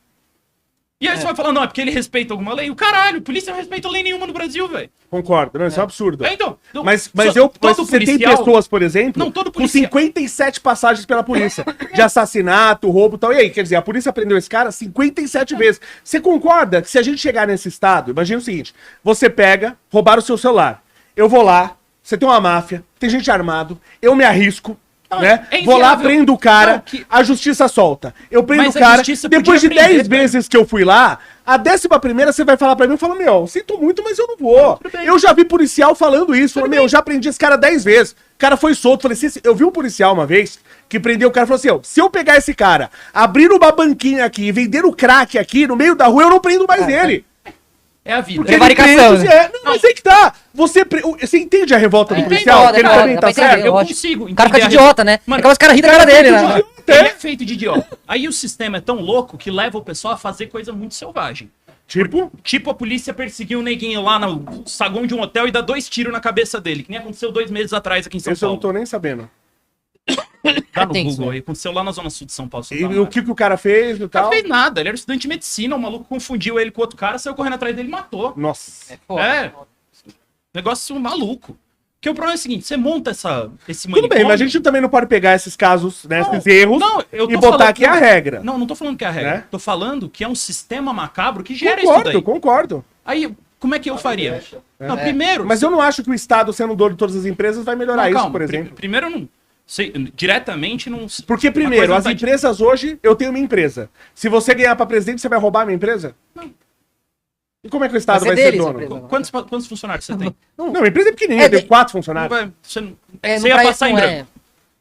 E aí você vai falar, não, é porque ele respeita alguma lei? O caralho, a polícia não respeita lei nenhuma no Brasil, velho. Concordo, não, isso é um absurdo. Então, mas você tem pessoas, por exemplo, com 57 passagens pela polícia, de assassinato, roubo e tal. E aí, quer dizer, a polícia prendeu esse cara 57 vezes. Você concorda que se a gente chegar nesse estado, imagina o seguinte, você pega, roubar o seu celular, eu vou lá, você tem uma máfia, tem gente armado, eu me arrisco, né? Vou lá, prendo o cara, a justiça solta. Eu prendo o cara, depois de 10 vezes que eu fui lá, a 11ª você vai falar pra mim, eu falo, meu, sinto muito, mas eu não vou. Eu já vi policial falando isso, falou, meu, eu já prendi esse cara 10 vezes. O cara foi solto, falei, eu vi um policial uma vez, que prendeu o cara, falou assim, ó, se eu pegar esse cara, abrir uma banquinha aqui e vender o crack aqui no meio da rua, eu não prendo mais ele. É a vida. Porque varicação. Não, mas aí que tá. Você entende a revolta do policial? Porque ele também tá certo. Eu consigo. O cara fica de idiota, né? Mano, os caras riem da cara dele, né? Ele é feito de idiota. Aí o sistema é tão louco que leva o pessoal a fazer coisa muito selvagem. Tipo a polícia perseguir um neguinho lá no saguão de um hotel e dar 2 tiros na cabeça dele, que nem aconteceu 2 meses atrás aqui em São Paulo. Isso eu não tô nem sabendo. Tá no Google aí, aconteceu lá na zona sul de São Paulo. E o que o cara fez e tal? Não fez nada, ele era estudante de medicina, o maluco confundiu ele com outro cara, saiu correndo atrás dele e matou. Nossa. Negócio maluco. Porque o problema é o seguinte, você monta esse manicômio... Tudo bem, mas a gente também não pode pegar esses casos, né, esses erros, e botar aqui a regra. Não tô falando que é a regra. Né? Tô falando que é um sistema macabro que gera isso daí. Concordo. Aí, como é que eu faria? Não, primeiro... Mas eu não acho que o Estado, sendo dono de todas as empresas, vai melhorar isso, por exemplo. Primeiro, não... diretamente não... Porque primeiro, as empresas hoje, eu tenho minha empresa. Se você ganhar pra presidente, você vai roubar a minha empresa? Não. E como é que o Estado vai ser dono? Quantos funcionários você tem? Não, a empresa é pequenininha, tem 4 funcionários. Você ia passar em branco.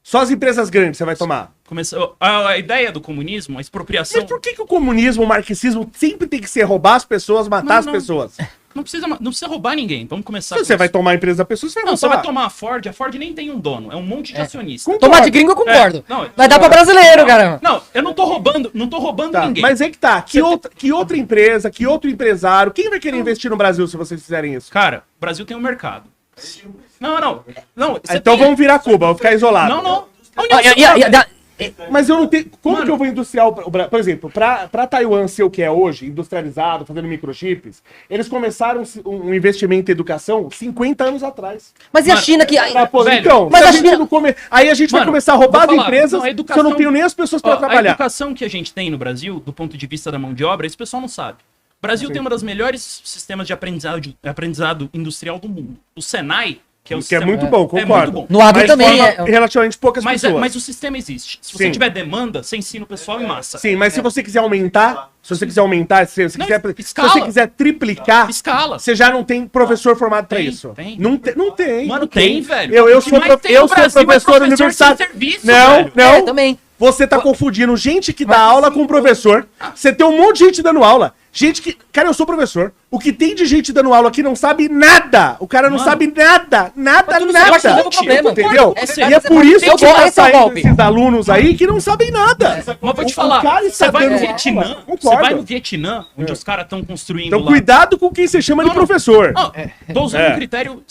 Só as empresas grandes você vai tomar. Começou, a ideia do comunismo, a expropriação... Mas por que o comunismo, o marxismo sempre tem que ser roubar as pessoas, matar as pessoas? Não precisa roubar ninguém. Vamos começar Se você vai tomar a empresa da pessoa, você vai Não, roubar. você vai tomar a Ford nem tem um dono, é um monte de acionista. Tomate gringo eu concordo. Não, Vai dar pra brasileiro, cara. Não, eu não tô roubando Tá, ninguém. mas é que tá. Que outra empresa, que outro empresário, quem vai querer investir no Brasil se vocês fizerem isso? Cara, o Brasil tem um mercado. Não. Você Então tem- vamos virar Cuba, vou ficar isolado. Não. A Ó, União Mas eu não tenho. Como Mano. que eu vou industriar o Brasil? Por exemplo, pra Taiwan ser o que é hoje, industrializado, fazendo microchips, eles começaram um investimento em educação 50 anos atrás. Mas e a Mano, China que. Pra poder- velho, então, mas se a a gente China- não aí a gente vai Mano, começar a roubar as vou falar, empresas não, a se eu educação- não tenho nem as pessoas pra A trabalhar. educação que a gente tem no Brasil, do ponto de vista da mão de obra, esse pessoal não sabe. O Brasil tem uma das melhores sistemas de aprendizado industrial do mundo. O Senai, que é o Que é sistema... muito bom, concordo. muito bom. No agro Mas também forma é. relativamente poucas Mas, pessoas. mas o sistema existe. Se você Sim. tiver demanda, você ensina o pessoal em massa. Sim, mas se você quiser aumentar, se você Não, escala. você quiser triplicar, Escala. você já não tem professor formado pra Tem, isso. tem. Não tem. Mano, não tem, velho. Eu O que sou, mais tem eu no sou Brasil é professor professor universitário. sem serviço, não, velho. não. É, também. Você tá confundindo gente que dá aula com professor. Você tem um monte de gente dando aula. Gente que. Cara, eu sou professor. O que tem de gente dando aula aqui não sabe nada. O cara não Mano. sabe nada. Nada, tudo nada. certo, não tem problema. Entendeu? É E é por isso Eu que vou- tá esse é o saindo golpe. esses alunos aí que não sabem nada. Mas vou te O falar, cara está você vai no dando Vietnã, aula. você Concordo. vai no Vietnã, onde os caras estão construindo Então lá. cuidado com quem você chama de Não, não. professor. Não, tô usando É. um critério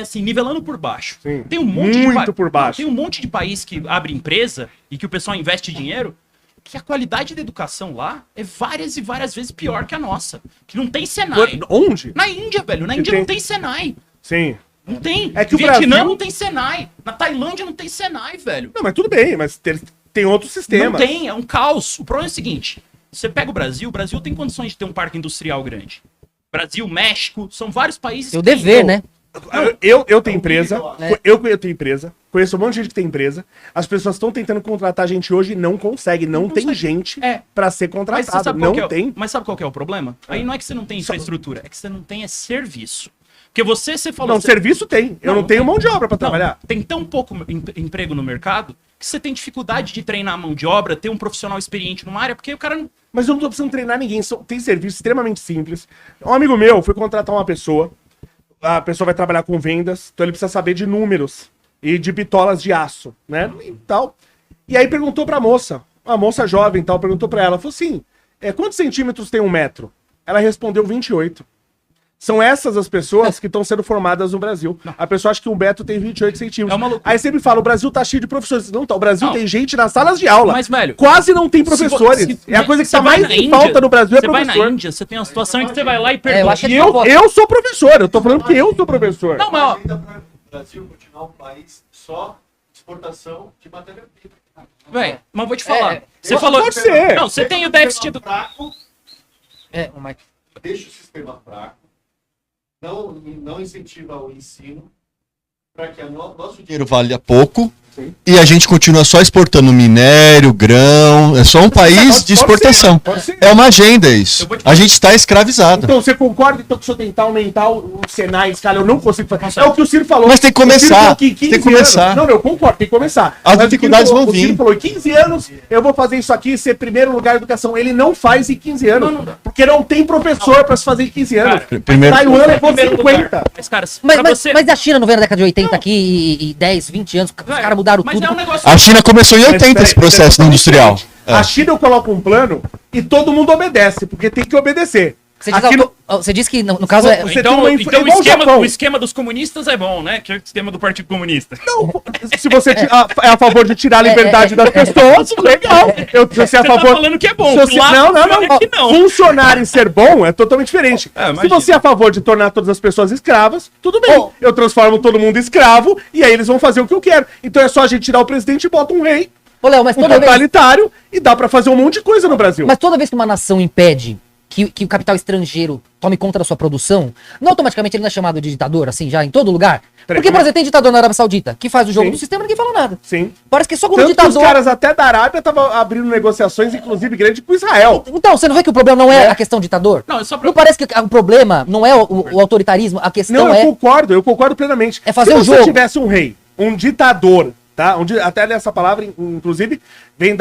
assim, nivelando por baixo. Sim. Tem um monte Muito por baixo. Tem um monte de país que abre empresa e que o pessoal investe dinheiro, que a qualidade da educação lá é várias e várias vezes pior que a nossa. Que não tem Senai. Onde? Na Índia, velho. Na Índia tem? não tem Senai. Sim. Não tem. É que o Vietnã Brasil- não tem Senai. Na Tailândia não tem Senai, velho. Não, mas tudo bem, mas tem outro sistema. Não tem, é um caos. O problema é o seguinte: você pega o Brasil tem condições de ter um parque industrial grande. Brasil, México, são vários países. Seu que têm. dever, né? Eu tenho empresa, eu tenho empresa, conheço um monte de gente que tem empresa. As pessoas estão tentando contratar gente hoje e não consegue, não tem consegue. gente É. pra ser Mas você contratado, sabe qual não que é, tem. Mas sabe qual que é o problema? Aí não é que você não tem infraestrutura, é que você não tem serviço. Porque você falou... Não, serviço tem. Eu não tenho mão de obra pra Não, trabalhar. tem tão pouco emprego no mercado que você tem dificuldade de treinar a mão de obra, ter um profissional experiente numa área, porque o cara não... Mas eu não tô precisando treinar ninguém. Tem serviço extremamente simples. Um amigo meu foi contratar uma pessoa. A pessoa vai trabalhar com vendas, então ele precisa saber de números e de bitolas de aço, né? E tal. E aí perguntou pra moça, uma moça jovem e tal, perguntou pra ela, falou assim, quantos centímetros tem 1 metro? Ela respondeu 28. São essas as pessoas que estão sendo formadas no Brasil. A pessoa acha que 1 metro tem 28 centímetros. É uma loucura. Aí sempre fala, o Brasil tá cheio de professores. Não tá, o Brasil Não. tem gente nas salas de aula. Mas, velho, quase não tem professores. É a coisa que você tá vai mais na em Índia, falta no Brasil é Você vai na professor. Índia, você tem uma situação em que você vai lá e eu pergunta. acho que E eu sou professor, eu tô falando que eu sou professor. Não, mas ó, Ainda para o Brasil continuar um país só exportação de matéria-prima. velho, mas vou te falar. É, Você falou... pode ser. Não, você tem o déficit do... fraco, Mas deixa o sistema fraco, não incentiva o ensino, para que nosso dinheiro valha pouco. E a gente continua só exportando minério, grão, é só um país de exportação. Pode ser. É uma agenda isso. Eu vou te A gente está escravizado. Então você concorda então, que se eu tentar aumentar o Senai, escala, eu não consigo fazer. É o que o Ciro falou. Mas tem que O Ciro começar, falou que em 15 tem que começar. anos- Não, eu concordo, tem que começar. As Mas o Ciro dificuldades falou- vão O Ciro vir. falou, em 15 anos eu vou fazer isso aqui, ser primeiro lugar de educação. Ele não faz em 15 anos. Não, não. Porque não tem professor pra se fazer em 15 anos. Cara, primeiro- Taiwan levou Primeiro 50. lugar. Mas, cara, Mas, pra mas, você... mas a China não veio na década de 80 aqui e 10, 20 anos, os Velho, caras mudaram mas tudo. é um negócio... A China começou em 80 esse processo Peraí, industrial. A China eu coloco um plano e todo mundo obedece, porque tem que obedecer. Você diz, Aqui no- você diz que, no caso, é, Você tem Então, uma então igual o Japão. o esquema dos comunistas é bom, né? Que é o esquema do Partido Comunista. Não, se você é a favor de tirar a liberdade das pessoas, legal. Se é a Você favor. tá falando que é bom. Se você- lá não, não, funciona não. que não. Funcionar e ser bom é totalmente diferente. É, Se imagina. você é a favor de tornar todas as pessoas escravas, tudo bem. Eu transformo todo mundo em escravo e aí eles vão fazer o que eu quero. Então é só a gente tirar o presidente e bota um rei, Ô, Léo, mas um toda vez, totalitário e dá pra fazer um monte de coisa no Brasil. mas toda vez que uma nação impede que o capital estrangeiro tome conta da sua produção, não automaticamente ele não é chamado de ditador, assim, já em todo lugar? Peraí, Porque, por como é? exemplo, tem ditador na Arábia Saudita, que faz o jogo Sim. do sistema e ninguém fala nada. Sim. Parece que só quando o Tanto que os ditador... caras até da Arábia estavam abrindo negociações, inclusive grandes, com Israel. Então, você não vê que o problema não é a questão ditador? Não, é só pra... Não parece que o problema não é o autoritarismo, a questão Não, é... eu concordo plenamente. É fazer Se o você jogo. tivesse um rei, um ditador tá? Onde, até essa palavra, inclusive, vem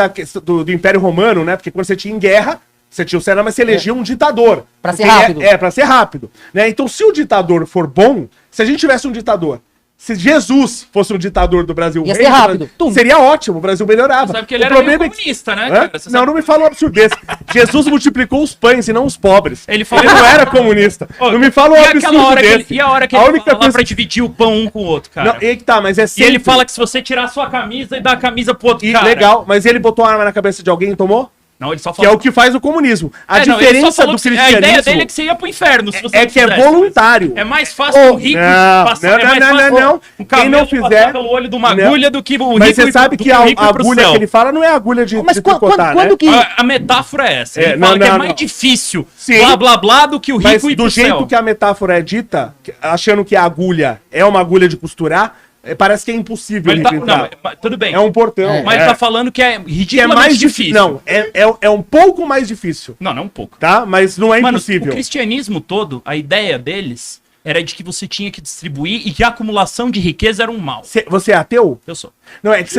do Império Romano, né? Porque quando você tinha em guerra, você tinha o Senado, mas você elegia um ditador. Pra ser rápido. Pra ser rápido. Né? Então, se o ditador for bom, se a gente tivesse um ditador, se Jesus fosse um ditador do Brasil, Ia ser rápido. seria ótimo, o Brasil melhorava. Sabe que ele o era problema meio é comunista, né, Hã? cara? Você Não, sabe- não me fala um absurdo desse. Jesus multiplicou os pães e não os pobres. Ele falou- não era comunista. Ô, não me fala um e absurdo aquela hora desse. e a hora que A ele única fala coisa- pra dividir o pão um com o outro, cara? Não, e que tá, mas é E sempre... ele fala que se você tirar a sua camisa e dar a camisa pro outro E cara... legal, mas ele botou a arma na cabeça de alguém e tomou? Não, ele só Que é falou... o que faz o comunismo. A É, não, ele só diferença falou do que A cristianismo... ideia dele é que você ia pro inferno, se você é não que é fizesse, voluntário. mas É mais fácil Ô, o rico não, passar... não, é mais não, fácil não. um Quem camelo não passar fizer- pelo olho de uma não. agulha do que o rico... Mas você sabe do que a o rico ir pro agulha céu. que ele fala não é agulha de Mas tricotar, né? quando que... A metáfora é essa. Ele É, fala não, que é não, mais não. difícil, Sim. blá blá blá, do que o Mas rico ir do pro jeito céu. que a metáfora é dita, achando que a agulha é uma agulha de costurar, parece que é impossível Mas ele tá, ele não, entrar. mas tudo bem. É um portão. É. Mas ele tá falando que é que é ridiculamente mais difícil. difícil. Não, é um pouco mais difícil, Não, um pouco. tá? Mas não é Mano, o impossível. cristianismo todo, a ideia deles era de que você tinha que distribuir e que a acumulação de riqueza era um mal. Você é ateu? Eu sou. Não, é que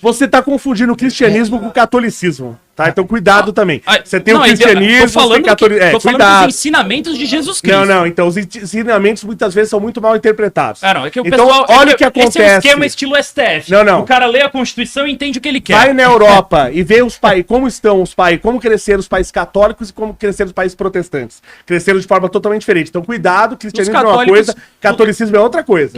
você tá confundindo o cristianismo com o catolicismo, tá? Então cuidado também. Ah, Você tem não, o cristianismo, tô falando, tem catolicismo. tô falando Cuidado. dos ensinamentos de Jesus Cristo. Não, então os ensinamentos muitas vezes são muito mal interpretados. Ah, não, é que o Então, pessoal... olha o que Esse é um acontece. esquema estilo STF. Não. O cara lê a Constituição e entende o que ele quer. Vai na Europa e vê os países, como estão os países, como cresceram os países católicos e como cresceram os países protestantes. Cresceram de forma totalmente diferente. Então, cuidado, cristianismo é uma católicos- coisa, catolicismo é outra coisa.